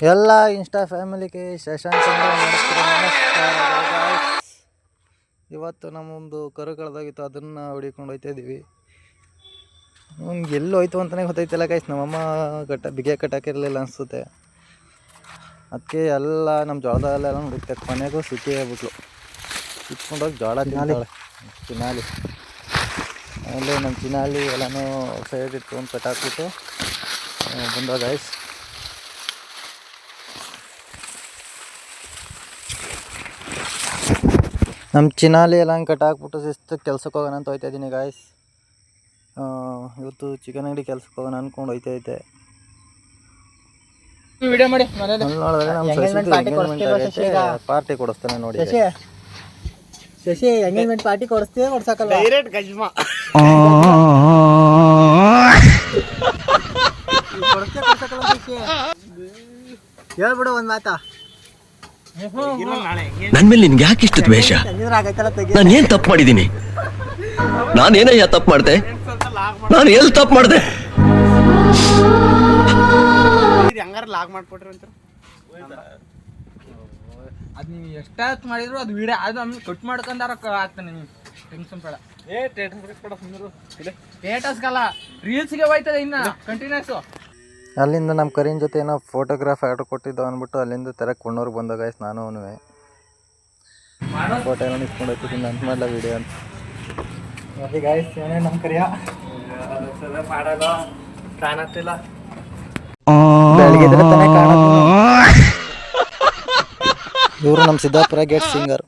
ಎಲ್ಲ ಇನ್ಸ್ಟಾ ಫ್ಯಾಮಿಲಿಗೆ ಶಶಾಂಕ್ ನಮಸ್ಕಾರ guys. ಇವತ್ತು ನಮ್ಮೊಂದು ಕರು ಕಳೆದೋಗಿತ್ತು, ಅದನ್ನು ಹೊಡಿಕೊಂಡು ಹೋಗ್ತಾ ಇದ್ದೀವಿ. ಅವ್ನಿಗೆ ಎಲ್ಲಿ ಹೋಯ್ತು ಅಂತಲೇ ಗೊತ್ತಾಯ್ತಿಲ್ಲ ಗೈಸ್. ನಮ್ಮಮ್ಮ ಬಿಗೆ ಕಟ್ಟಾಕಿರಲಿಲ್ಲ ಅನಿಸುತ್ತೆ, ಅದಕ್ಕೆ ಎಲ್ಲ ನಮ್ಮ ಜೋಳದಲ್ಲೆಲ್ಲ ಹುಡುಕ್ತೆ. ಕೊನೆಗೂ ಸಿಕ್ಕಿ ಹೇಳ್ಬಿಟ್ಲು, ಸಿಕ್ಕೊಂಡೋಗಿ ಜೋಳ ತಿಂತಾಳೆ ಚಿನಾಲಿ. ಆಮೇಲೆ ನಮ್ಮ ಚಿನಾಲಿ ಎಲ್ಲನೂ ಸೈಡ್ ಇಟ್ಕೊಂಡು ಕಟ್ಟಾಕ್ಬಿಟ್ಟು ಬಂದ ಗೈಸ್. ನಮ್ಮ ಚಿನಾಲಿ ಎಲ್ಲ ಹಂಗೆ ಕಟ್ಟಾಕ್ಬಿಟ್ಟು ಶಿಸ್ತು ಕೆಲ್ಸಕ್ಕೆ ಹೋಗೋಣ ಅಂತ ಹೋಗ್ತಾ ಇದ್ದೀನಿ ಗಾಯ್ಸ್. ಇವತ್ತು ಚಿಕನ್ ಅಂಗಡಿ ಕೆಲ್ಸಕ್ಕೆ ಹೋಗೋಣ ಅಂದ್ಕೊಂಡು ಹೋಯ್ತೈತೆ. ಪಾರ್ಟಿ ಕೊಡಿಸ್ತಾನೆ ನೋಡಿ. ಶಶಿ ಎಂಗೇಜ್ಮೆಂಟ್ ಪಾರ್ಟಿ ಕೊಡಿಸ್ತೀವಿ ಕೊಡ್ಸಕ್ಕಲ್ಲ, ಡೈರೆಕ್ಟ್ ಗಜ್ಮಾ ಹೇಳ್ಬಿಡು ಒಂದು ಮಾತಾ. ನನ್ ಮೇಲೆ ನಿನ್ಗೆ ಯಾಕೆ ಇಷ್ಟು ದ್ವೇಷ? ನಾನು ಏನ್ ತಪ್ಪು ಮಾಡಿದ್ದೀನಿ? ನಾನೇನಯ್ಯ ತಪ್ಪು ಮಾಡ್ದೆ? ನಾನು ಎಲ್ಲಿ ತಪ್ಪು ಮಾಡ್ದೆ? ಹಂಗಾರ ಲಾಗ್ ಮಾಡ್ಕೊಟ್ರಿ ಅಂತ ಅದು ನೀವು ಎಷ್ಟಾತ್ ಮಾಡಿದ್ರು ಅದು ವಿಡಿಯೋ ಅದು ನಮ್ಗೆ ಕಟ್ ಮಾಡ್ಕೊಂಡಾರ ಆಗ್ತಾನೆ. ನೀವು ಟೆನ್ಷನ್ ಬೇಡ. ಸ್ಟೇಟಸ್ಗಲ್ಲ ರೀಲ್ಸ್ಗೆ ಹೋಯ್ತದೆ ಇನ್ನು ಕಂಟಿನ್ಯೂಸು. ಅಲ್ಲಿಂದ ನಮ್ಮ ಕರಿನ ಜೊತೆ ಏನೋ ಫೋಟೋಗ್ರಾಫ್ ಆರ್ಡರ್ ಕೊಟ್ಟಿದ್ದು ಅಂದ್ಬಿಟ್ಟು ಅಲ್ಲಿಂದ ತರಕ್ಕೆ ಕೊಂಡೋರ್ಗೆ ಬಂದ ಗಾಯ್ಸ್. ನಾನು ಫೋಟೋ ಎಲ್ಲ ನಿಂತ್ಕೊಂಡು ಹೋಗ್ತಿದ್ದೀನಿ ಅಂತ ಮಾಡಲ ವೀಡಿಯೋ ಅಂತ ನೋಡಿ ಗಾಯ್ಸ್. ಏನೇ ನಮ್ಮ ಕರಿಯ ಕಾಣತ್ತಿಲ್ಲ, ಬೆಳಗ್ಗೆ ತಾನೇ ಕಾಣತ್ತಿಲ್ಲ. ಇವರು ನಮ್ಮ ಸಿದ್ದಾಪುರ ಗೇಟ್ ಸಿಂಗರ್.